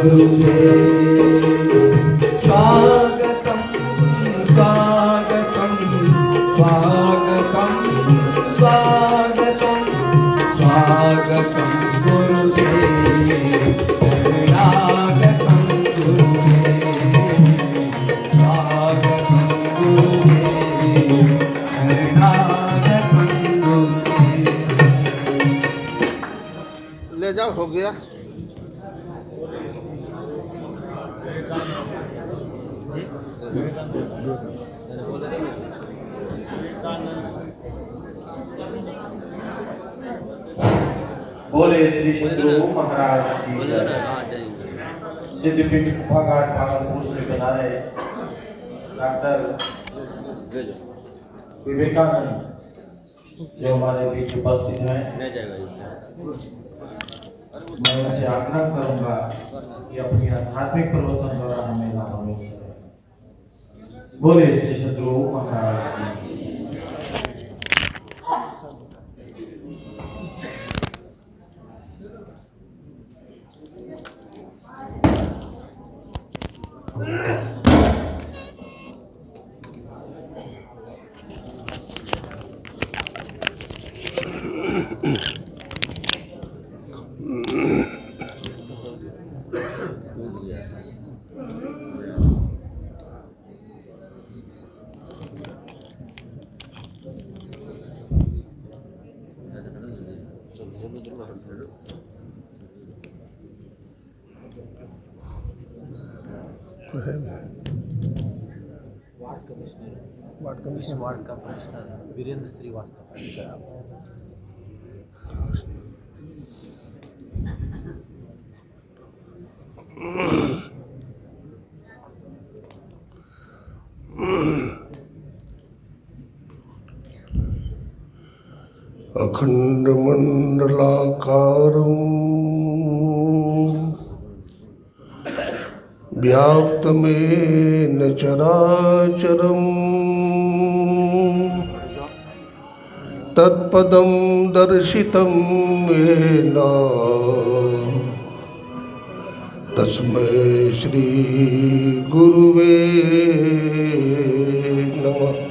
गुरुदेव स्वागतम स्वागतम स्वागतम स्वागतम स्वागतम गुरुदेव स्वागतम गुरुदेव स्वागतम गुरुदेव स्वागतम गुरुदेव। ले जाओ, हो गया। बोले श्री सद्गुरु महाराज की जय। सिद्धपीठ गुफाघाट भागलपुर से बना रहे डॉक्टर विवेकानंद जो हमारे बीच उपस्थित हैं, मैं उनसे आग्रह करूंगा कि अपनी आध्यात्मिक प्रवचन द्वारा हमें लाभान्वित करें। बोले श्री सद्गुरु महाराज की वार्ड का कमिश्नर वीरेंद्र श्रीवास्तव। अखण्डमण्डलाकारं व्याप्तमेन चराचरम् तत्पदं दर्शितं येन तस्मै श्री गुरुवे नमः।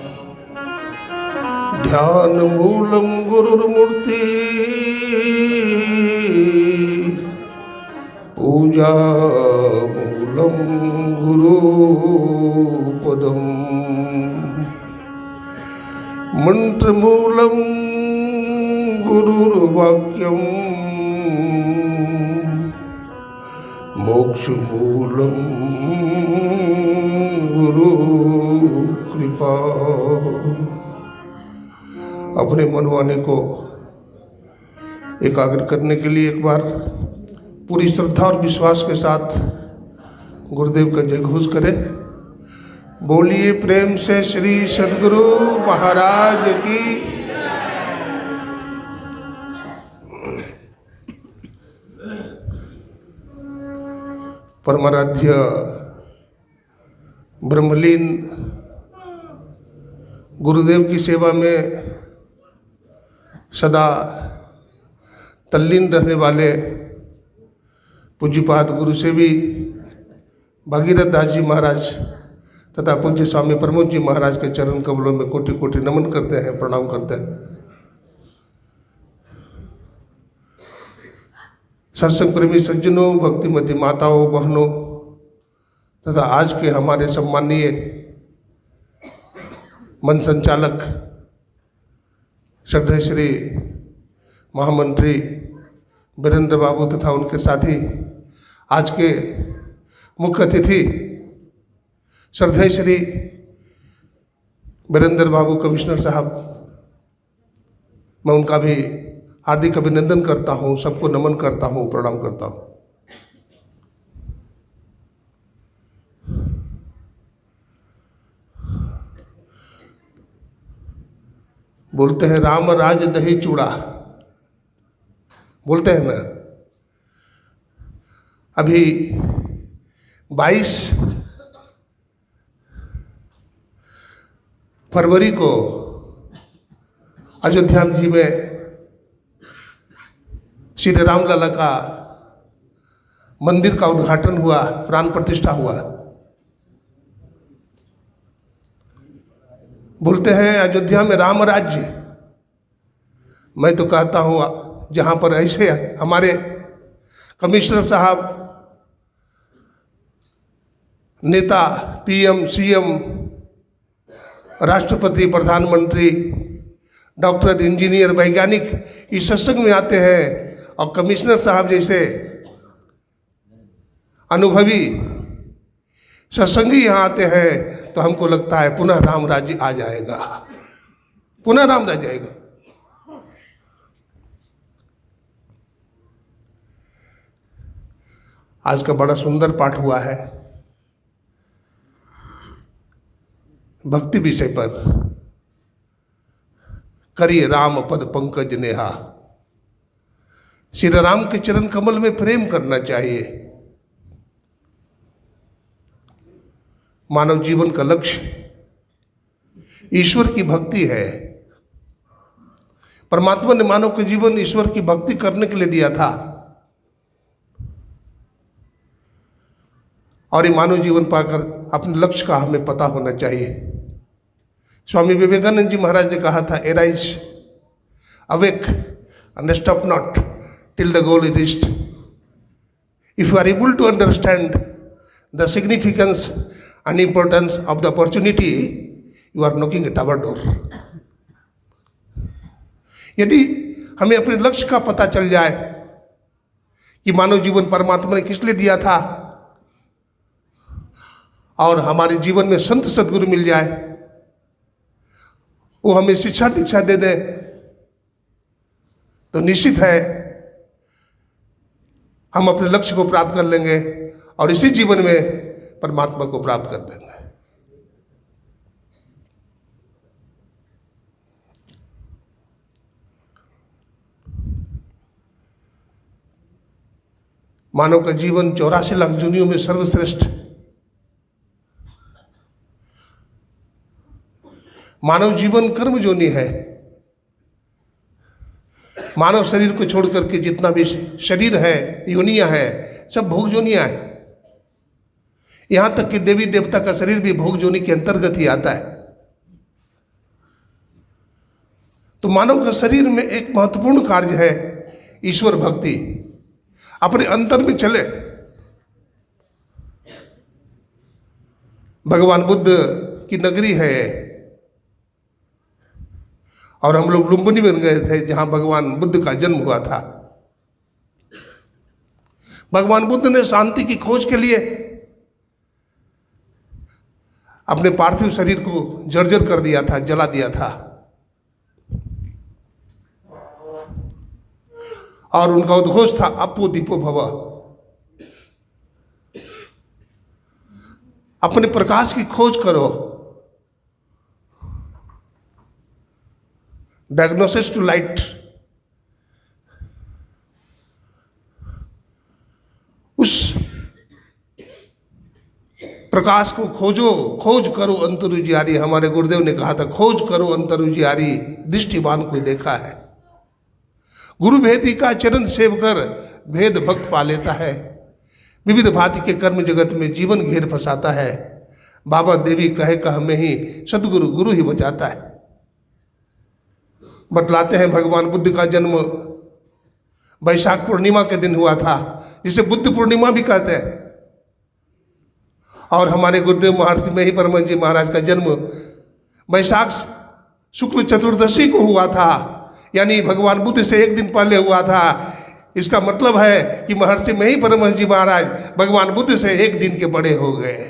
ध्यानमूलं गुरुर्मूर्ति पूजामूलं गुरुपदम् मंत्रमूलं गुरुर्वाक्यं मोक्षमूलं गुरुकृपा। अपने मनवाने को एकाग्र करने के लिए एक बार पूरी श्रद्धा और विश्वास के साथ गुरुदेव का जय घोष करें। बोलिए प्रेम से श्री सद्गुरु महाराज की। परमाराध्य ब्रह्मलीन गुरुदेव की सेवा में सदा तल्लीन रहने वाले पूज्यपाद गुरु सेवी भागीरथ दास जी महाराज तथा पूज्य स्वामी प्रमोद जी महाराज के चरण कमलों में कोटि कोटि नमन करते हैं, प्रणाम करते हैं। सत्संग प्रेमी सज्जनों, भक्तिमती माताओं, बहनों तथा आज के हमारे सम्मानीय मन संचालक श्रद्धेय श्री महामंत्री वीरेंद्र बाबू तथा उनके साथी, आज के मुख्य अतिथि श्रद्धेय श्री वीरेंद्र बाबू कमिश्नर साहब, मैं उनका भी हार्दिक अभिनंदन करता हूँ, सबको नमन करता हूँ, प्रणाम करता हूँ। बोलते हैं राम राज दही चूड़ा, बोलते हैं ना। अभी 22 फरवरी को अयोध्या जी में श्री रामलला का मंदिर का उद्घाटन हुआ, प्राण प्रतिष्ठा हुआ। बोलते हैं अयोध्या में राम राज्य। मैं तो कहता हूँ जहाँ पर ऐसे हमारे कमिश्नर साहब, नेता, पीएम, सीएम, राष्ट्रपति, प्रधानमंत्री, डॉक्टर, इंजीनियर, वैज्ञानिक इस सत्संग में आते हैं और कमिश्नर साहब जैसे अनुभवी सत्संगी यहाँ आते हैं तो हमको लगता है पुनः राम राज्य आ जाएगा, पुनः राम राज्य आएगा। आज का बड़ा सुंदर पाठ हुआ है भक्ति विषय पर। करिए राम पद पंकज नेहा। श्री राम के चरण कमल में प्रेम करना चाहिए। मानव जीवन का लक्ष्य ईश्वर की भक्ति है। परमात्मा ने मानव के जीवन ईश्वर की भक्ति करने के लिए दिया था और ये मानव जीवन पाकर अपने लक्ष्य का हमें पता होना चाहिए। स्वामी विवेकानंद जी महाराज ने कहा था, arise, awake and stop not till the goal is reached. If you are able to understand the significance and importance of the opportunity, you are knocking at our door. यदि हमें अपने लक्ष्य का पता चल जाए कि मानव जीवन परमात्मा ने किस लिए दिया था और हमारे जीवन में संत सद्गुरु मिल जाए, वो हमें शिक्षा दीक्षा दे दे, तो निश्चित है हम अपने लक्ष्य को प्राप्त कर लेंगे और इसी जीवन में परमात्मा को प्राप्त कर लेंगे। मानव का जीवन 84 लाख जूनियों में सर्वश्रेष्ठ। मानव जीवन कर्म जोनि है। मानव शरीर को छोड़ करके जितना भी शरीर है, योनियां है, सब भोग जोनियां है। यहां तक कि देवी देवता का शरीर भी भोग जोनि के अंतर्गत ही आता है। तो मानव का शरीर में एक महत्वपूर्ण कार्य है ईश्वर भक्ति। अपने अंतर में चले। भगवान बुद्ध की नगरी है और हम लोग लुम्बिनी बन गए थे जहां भगवान बुद्ध का जन्म हुआ था। भगवान बुद्ध ने शांति की खोज के लिए अपने पार्थिव शरीर को जर्जर कर दिया था, जला दिया था। और उनका उद्घोष था अपो दीपो भव। अपने प्रकाश की खोज करो। Diagnosis to light. उस प्रकाश को खोजो, खोज करो अंतरुजियारी। हमारे गुरुदेव ने कहा था खोज करो अंतरुजियारी, दृष्टिवान कोई देखा है। गुरु भेदी का चरण सेव कर भेद भक्त पा लेता है। विविध भांति के कर्म जगत में जीवन घेर फंसाता है। बाबा देवी कहे कह में ही सदगुरु गुरु ही बचाता है। बतलाते हैं भगवान बुद्ध का जन्म वैशाख पूर्णिमा के दिन हुआ था, जिसे बुद्ध पूर्णिमा भी कहते हैं। और हमारे गुरुदेव महर्षि में ही परमहंस जी महाराज का जन्म वैशाख शुक्ल चतुर्दशी को हुआ था, यानी भगवान बुद्ध से एक दिन पहले हुआ था। इसका मतलब है कि महर्षि में ही परमहंस जी महाराज भगवान बुद्ध से एक दिन के बड़े हो गए।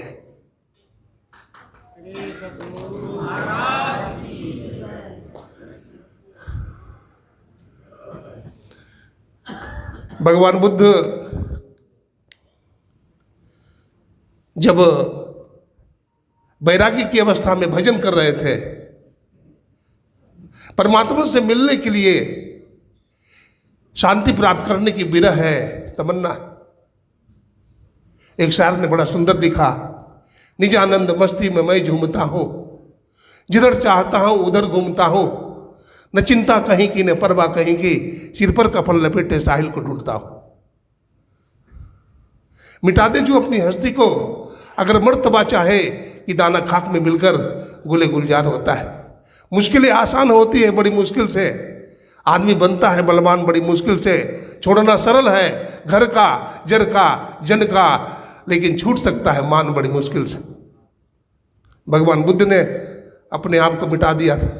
भगवान बुद्ध जब वैरागी की अवस्था में भजन कर रहे थे, परमात्मा से मिलने के लिए, शांति प्राप्त करने की विरह है, तमन्ना। एक शायर ने बड़ा सुंदर लिखा, निज आनंद मस्ती में मैं झूमता हूं, जिधर चाहता हूं उधर घूमता हूं, न चिंता कहीं की न परवाह कहीं की, सिर पर कफन लपेटे साहिल को ढूंढता हूं। मिटा दे जो अपनी हस्ती को, अगर मर्तबा चाहे कि दाना खाक में मिलकर गुले गुलजार होता है। मुश्किलें आसान होती है बड़ी मुश्किल से, आदमी बनता है बलवान बड़ी मुश्किल से। छोड़ना सरल है घर का, जर का, जन का, लेकिन छूट सकता है मान बड़ी मुश्किल से। भगवान बुद्ध ने अपने आप को मिटा दिया था।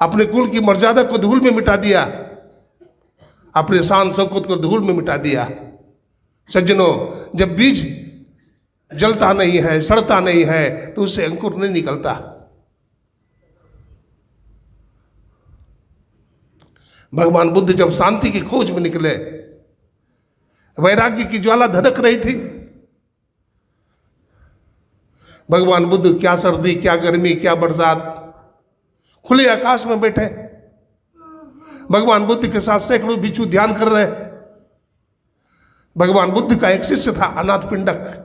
अपने कुल की मर्यादा को धूल में मिटा दिया, अपने शान शौकत को धूल में मिटा दिया। सज्जनों, जब बीज जलता नहीं है, सड़ता नहीं है, तो उससे अंकुर नहीं निकलता। भगवान बुद्ध जब शांति की खोज में निकले, वैराग्य की ज्वाला धधक रही थी। भगवान बुद्ध क्या सर्दी, क्या गर्मी, क्या बरसात, खुले आकाश में बैठे। भगवान बुद्ध के साथ सैकड़ों बिच्छू ध्यान कर रहे। भगवान बुद्ध का एक शिष्य था अनाथ पिंडक।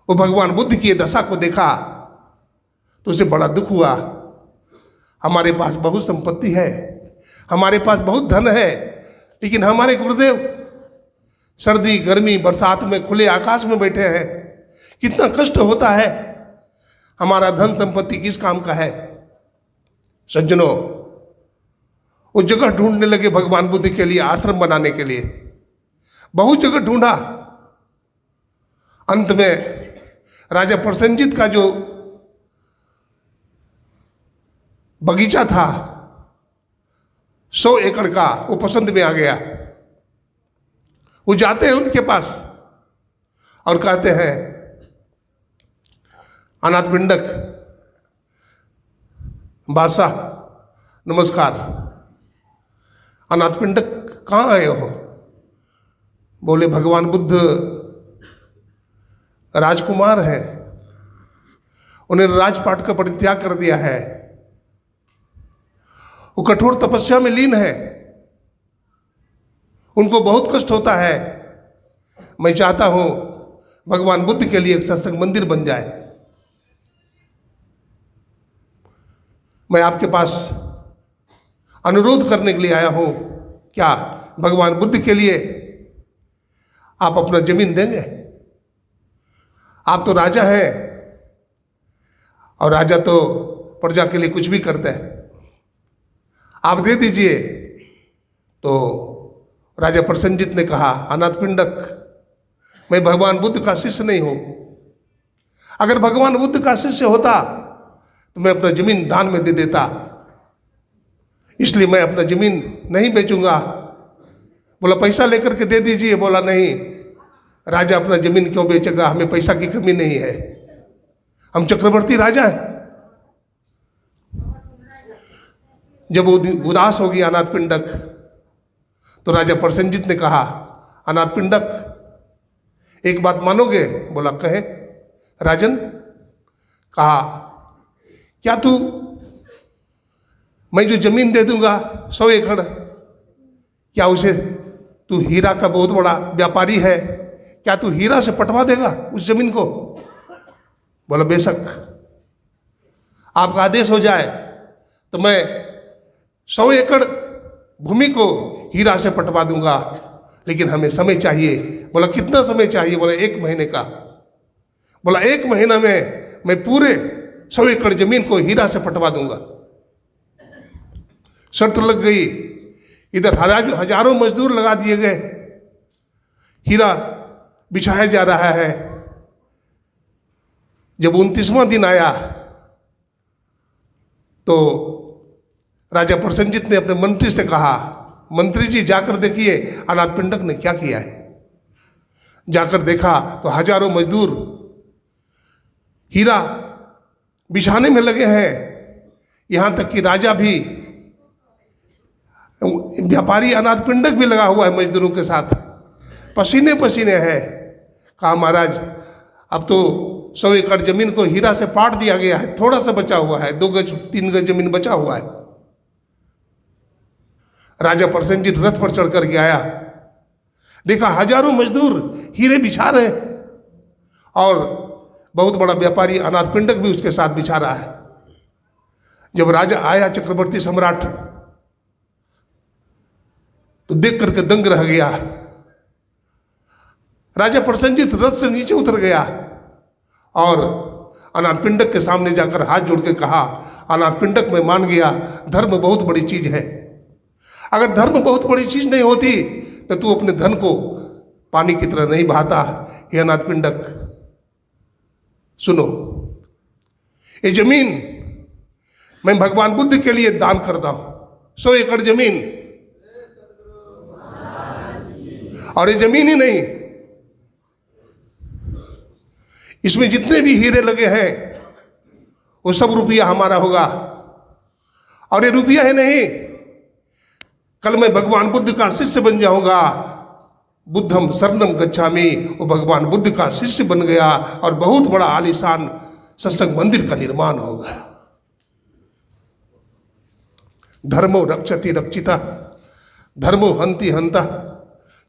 वो भगवान बुद्ध की दशा को देखा तो उसे बड़ा दुख हुआ। हमारे पास बहुत संपत्ति है, हमारे पास बहुत धन है, लेकिन हमारे गुरुदेव सर्दी गर्मी बरसात में खुले आकाश में बैठे हैं। कितना कष्ट होता है। हमारा धन संपत्ति किस काम का है। सज्जनों, वो जगह ढूंढने लगे भगवान बुद्ध के लिए, आश्रम बनाने के लिए। बहुत जगह ढूंढा। अंत में राजा प्रसेनजीत का जो बगीचा था 100 एकड़ का, वो पसंद में आ गया। वो जाते हैं उनके पास और कहते हैं, अनाथ पिंडक बादशाह नमस्कार। अनाथ पिंडक कहाँ आए हो? बोले भगवान बुद्ध राजकुमार है, उन्हें राजपाट का परित्याग कर दिया है। वो कठोर तपस्या में लीन है, उनको बहुत कष्ट होता है। मैं चाहता हूं भगवान बुद्ध के लिए एक सत्संग मंदिर बन जाए। मैं आपके पास अनुरोध करने के लिए आया हूं, क्या भगवान बुद्ध के लिए आप अपना जमीन देंगे? आप तो राजा हैं और राजा तो प्रजा के लिए कुछ भी करता है, आप दे दीजिए। तो राजा प्रसन्नजित ने कहा, अनाथपिंडक, मैं भगवान बुद्ध का शिष्य नहीं हूं। अगर भगवान बुद्ध का शिष्य होता तो मैं अपना जमीन दान में दे देता, इसलिए मैं अपना जमीन नहीं बेचूंगा। बोला पैसा लेकर के दे दीजिए। बोला नहीं, राजा अपना जमीन क्यों बेचेगा, हमें पैसा की कमी नहीं है, हम चक्रवर्ती राजा हैं। जब वो उदास हो गया अनाथपिंडक, तो राजा प्रसन्नजित ने कहा, अनाथपिंडक एक बात मानोगे? बोला कहे राजन। कहा, क्या तू, मैं जो जमीन दे दूंगा 100 एकड़, क्या उसे, तू हीरा का बहुत बड़ा व्यापारी है, क्या तू हीरा से पटवा देगा उस जमीन को? बोला बेशक, आपका आदेश हो जाए तो मैं 100 एकड़ भूमि को हीरा से पटवा दूंगा, लेकिन हमें समय चाहिए। बोला कितना समय चाहिए? बोला 1 महीने का। बोला 1 महीना में मैं पूरे 100 एकड़ जमीन को हीरा से पटवा दूंगा। शर्त लग गई। इधर हजारों मजदूर लगा दिए गए, हीरा बिछाया जा रहा है। जब 29वां दिन आया तो राजा प्रसन्नजित ने अपने मंत्री से कहा, मंत्री जी जाकर देखिए अनाथपिंडक ने क्या किया है। जाकर देखा तो हजारों मजदूर हीरा बिछाने में लगे हैं, यहां तक कि राजा भी, व्यापारी अनाथपिंडक भी लगा हुआ है मजदूरों के साथ, पसीने पसीने हैं। कहा महाराज अब तो 100 एकड़ जमीन को हीरा से पाट दिया गया है, थोड़ा सा बचा हुआ है, 2 गज 3 गज जमीन बचा हुआ है। राजा प्रसन्नजित रथ पर चढ़ करके आया, देखा हजारों मजदूर हीरे बिछा रहे और बहुत बड़ा व्यापारी अनाथपिंडक भी उसके साथ बिछा रहा है। जब राजा आया चक्रवर्ती सम्राट, तो देख करके दंग रह गया। राजा प्रसन्नजित रथ से नीचे उतर गया और अनाथपिंडक के सामने जाकर हाथ जोड़ के कहा, अनाथपिंडक मैं मान गया, धर्म बहुत बड़ी चीज है। अगर धर्म बहुत बड़ी चीज नहीं होती तो तू अपने धन को पानी की तरह नहीं बहाता। हे अनाथपिंडक सुनो, ये जमीन मैं भगवान बुद्ध के लिए दान करता हूं, 100 एकड़ जमीन। और ये जमीन ही नहीं, इसमें जितने भी हीरे लगे हैं वो सब रुपया हमारा होगा। और ये रुपया है नहीं, कल मैं भगवान बुद्ध का शिष्य बन जाऊंगा। बुद्धम शरणम गच्छामि, वो भगवान बुद्ध का शिष्य बन गया और बहुत बड़ा आलीशान सत्संग मंदिर का निर्माण होगा। धर्मो रक्षति रक्षिता, धर्मो हंति हंता।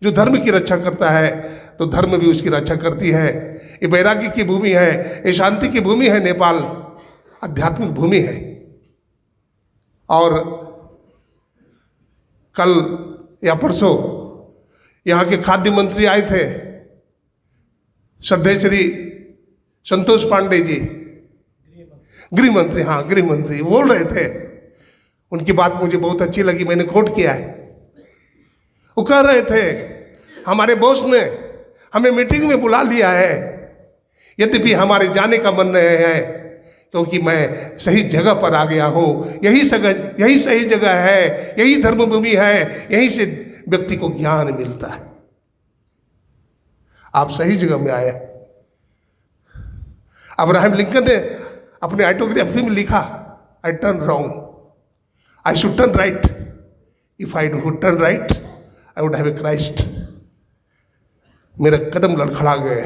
जो धर्म की रक्षा करता है तो धर्म भी उसकी रक्षा करती है। ये वैराग्य की भूमि है, ये शांति की भूमि है। नेपाल आध्यात्मिक भूमि है। और कल या परसों यहाँ के खाद्य मंत्री आए थे, श्रद्धेय श्री संतोष पांडे जी, गृह मंत्री, हाँ गृह मंत्री बोल रहे थे। उनकी बात मुझे बहुत अच्छी लगी, मैंने कोट किया है। वो कह रहे थे हमारे बॉस ने हमें मीटिंग में बुला लिया है, यद्यपि हमारे जाने का मन नहीं है, क्योंकि मैं सही जगह पर आ गया हूँ। यही सही जगह है, यही धर्मभूमि है, यहीं से व्यक्ति को ज्ञान मिलता है। आप सही जगह में आए। अब्राहम लिंकन ने अपने ऑटोग्राफी में लिखा, I turn wrong, I should turn right, if I would turn right I would have a Christ. मेरा कदम लड़खड़ा गए।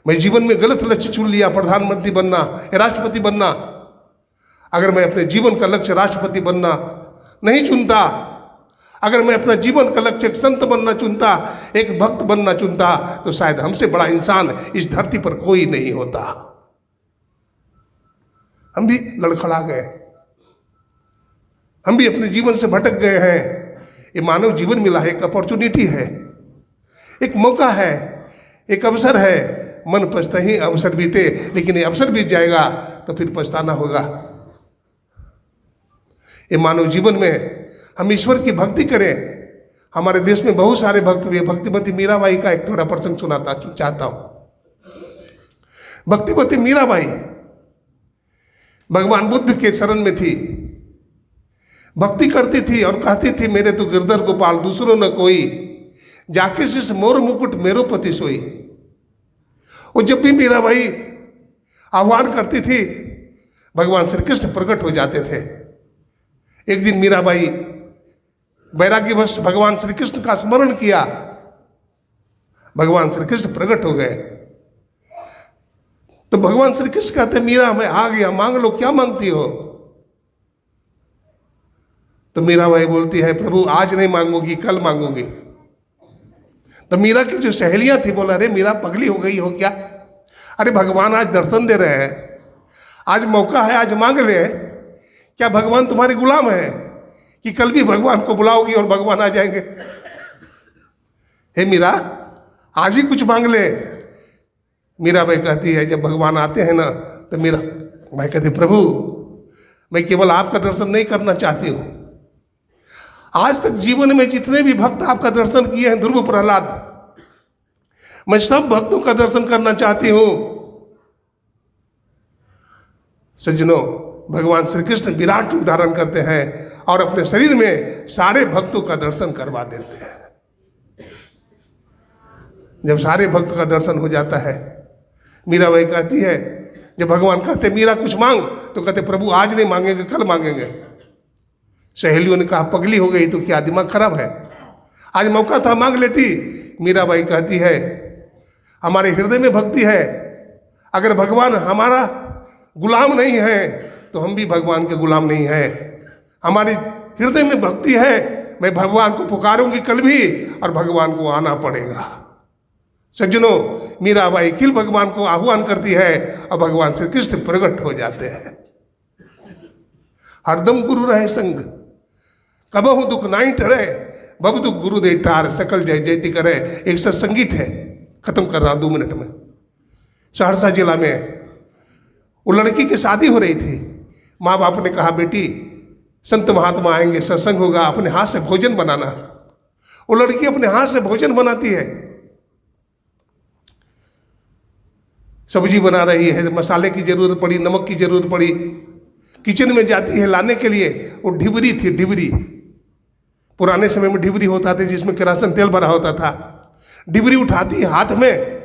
मैं जीवन में गलत लक्ष्य चुन लिया, प्रधानमंत्री बनना, राष्ट्रपति बनना। अगर मैं अपने जीवन का लक्ष्य राष्ट्रपति बनना नहीं चुनता, अगर मैं अपना जीवन का लक्ष्य एक संत बनना चुनता, एक भक्त बनना चुनता, तो शायद हमसे बड़ा इंसान इस धरती पर कोई नहीं होता। हम भी लड़खड़ा गए, हम भी अपने जीवन से भटक गए हैं। ये मानव जीवन मिला है, एक अपॉर्चुनिटी है, एक मौका है, एक अवसर है। मन पछता ही अवसर बीते, लेकिन ये अवसर बीत जाएगा तो फिर पछताना होगा। ये मानव जीवन में हम ईश्वर की भक्ति करें। हमारे देश में बहुत सारे भक्त भी हैं। भक्तिमती मीराबाई का एक थोड़ा प्रसंग सुनाता चाहता हूं। भक्तिमती मीराबाई भगवान बुद्ध के शरण में थी, भक्ति करती थी और कहती थी, मेरे तो गिरधर गोपाल दूसरों न कोई, जाके शिष मोर मुकुट मेरो पति सोई। और जब भी मीराबाई आह्वान करती थी, भगवान श्री कृष्ण प्रकट हो जाते थे। एक दिन मीराबाई वैराग्यवश भगवान श्री कृष्ण का स्मरण किया, भगवान श्री कृष्ण प्रकट हो गए। तो भगवान श्री कृष्ण कहते, मीरा मैं आ गया, मांग लो, क्या मांगती हो? तो मीराबाई बोलती है, प्रभु आज नहीं मांगूंगी, कल मांगूंगी। तो मीरा की जो सहेलियां थी बोला, अरे मीरा पगली हो गई हो क्या? अरे भगवान आज दर्शन दे रहे हैं, आज मौका है, आज मांग ले। क्या भगवान तुम्हारे गुलाम है कि कल भी भगवान को बुलाओगी और भगवान आ जाएंगे? हे मीरा, आज ही कुछ मांग ले। मीराबाई कहती है, जब भगवान आते हैं ना, तो मीरा भाई कहती, प्रभु मैं केवल आपका दर्शन नहीं करना चाहती हूँ। आज तक जीवन में जितने भी भक्त आपका दर्शन किए हैं, ध्रुव प्रहलाद, मैं सब भक्तों का दर्शन करना चाहती हूँ। सज्जनों, भगवान श्री कृष्ण विराट रूप धारण करते हैं और अपने शरीर में सारे भक्तों का दर्शन करवा देते हैं। जब सारे भक्त का दर्शन हो जाता है, मीराबाई कहती है, जब भगवान कहते मीरा कुछ मांग, तो कहते प्रभु आज नहीं मांगेंगे, कल मांगेंगे। सहेलियों ने कहा, पगली हो गई तो क्या, दिमाग खराब है? आज मौका था, मांग लेती। मीराबाई कहती है, हमारे हृदय में भक्ति है, अगर भगवान हमारा गुलाम नहीं है तो हम भी भगवान के गुलाम नहीं हैं। हमारे हृदय में भक्ति है, मैं भगवान को पुकारूंगी कल भी और भगवान को आना पड़ेगा। सज्जनों, मीराबाई किल भगवान को आह्वान करती है और भगवान श्री कृष्ण प्रकट हो जाते हैं। हरदम गुरु रहे संग, कबहु दुख नाई टरे, बब दुख गुरु दे टार, सकल जय जयति करे। एक सत्संगीत है, खत्म कर रहा हूं 2 मिनट में। सहरसा जिला में वो लड़की की शादी हो रही थी। माँ बाप ने कहा, बेटी संत महात्मा आएंगे, सत्संग होगा, अपने हाथ से भोजन बनाना। वो लड़की अपने हाथ से भोजन बनाती है, सब्जी बना रही है, मसाले की जरूरत पड़ी, नमक की जरूरत पड़ी। किचन में जाती है लाने के लिए, वो ढिबरी थी, ढिबरी। पुराने समय में ढिबरी होता था जिसमें केरासन तेल भरा होता था। ढिबरी उठाती है हाथ में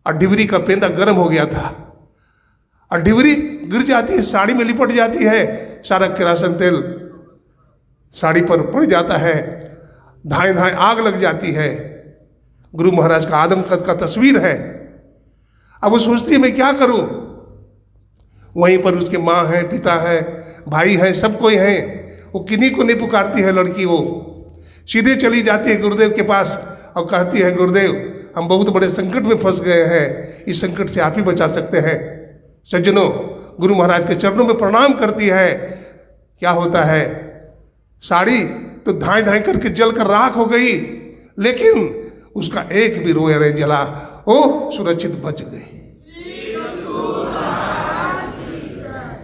और ढिबरी का पेंदा गर्म हो गया था और ढिबरी गिर जाती है, साड़ी में लिपट जाती है, सारा केरासन तेल साड़ी पर पड़ जाता है, धाएं धाएं आग लग जाती है। गुरु महाराज का आदमकद का तस्वीर है। अब वो सोचती है मैं क्या करूं? वहीं पर उसके माँ है, पिता है, भाई है, सब कोई है। वो किन्हीं को नहीं पुकारती है लड़की, वो सीधे चली जाती है गुरुदेव के पास और कहती है, गुरुदेव हम बहुत बड़े संकट में फंस गए हैं, इस संकट से आप ही बचा सकते हैं। सज्जनों, गुरु महाराज के चरणों में प्रणाम करती है। क्या होता है, साड़ी तो धाएं धाएं करके जल कर राख हो गई, लेकिन उसका एक भी रोया नहीं जला, वो सुरक्षित बच गई।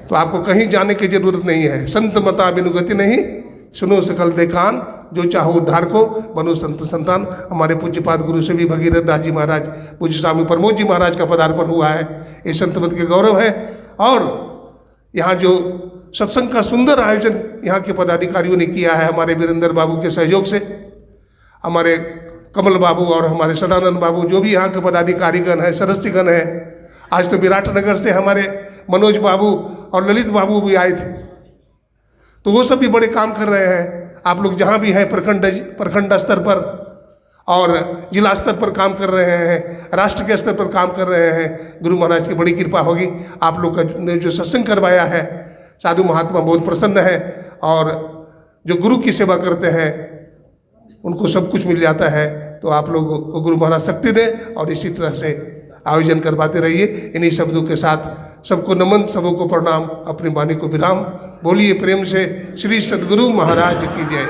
तो आपको कहीं जाने की जरूरत नहीं है। संत मता बिनु गति नहीं, सुनो सकल देखान, जो चाहो उद्धार को, बनो संत संतान। हमारे पूज्यपाद गुरु से भी भगीरथ दास जी महाराज, पूज्य स्वामी प्रमोद जी महाराज का पदार्पण हुआ है। ये संत मत के गौरव है। और यहाँ जो सत्संग का सुंदर आयोजन यहाँ के पदाधिकारियों ने किया है, हमारे वीरेंद्र बाबू के सहयोग से, हमारे कमल बाबू और हमारे सदानंद बाबू, जो भी यहाँ के पदाधिकारीगण हैं, सदस्यगण हैं। आज तो विराटनगर से हमारे मनोज बाबू और ललित बाबू भी आए थे, तो वो सब भी बड़े काम कर रहे हैं। आप लोग जहाँ भी हैं, प्रखंड स्तर पर और जिला स्तर पर काम कर रहे हैं, राष्ट्र के स्तर पर काम कर रहे हैं। गुरु महाराज की बड़ी कृपा होगी। आप लोग का ने जो सत्संग करवाया है, साधु महात्मा बहुत प्रसन्न हैं और जो गुरु की सेवा करते हैं उनको सब कुछ मिल जाता है। तो आप लोगों को गुरु महाराज शक्ति दें और इसी तरह से आयोजन करवाते रहिए। इन्हीं शब्दों के साथ सबको नमन, सबको प्रणाम, अपनी वाणी को विराम। बोलिए प्रेम से श्री सद्गुरु महाराज की जय।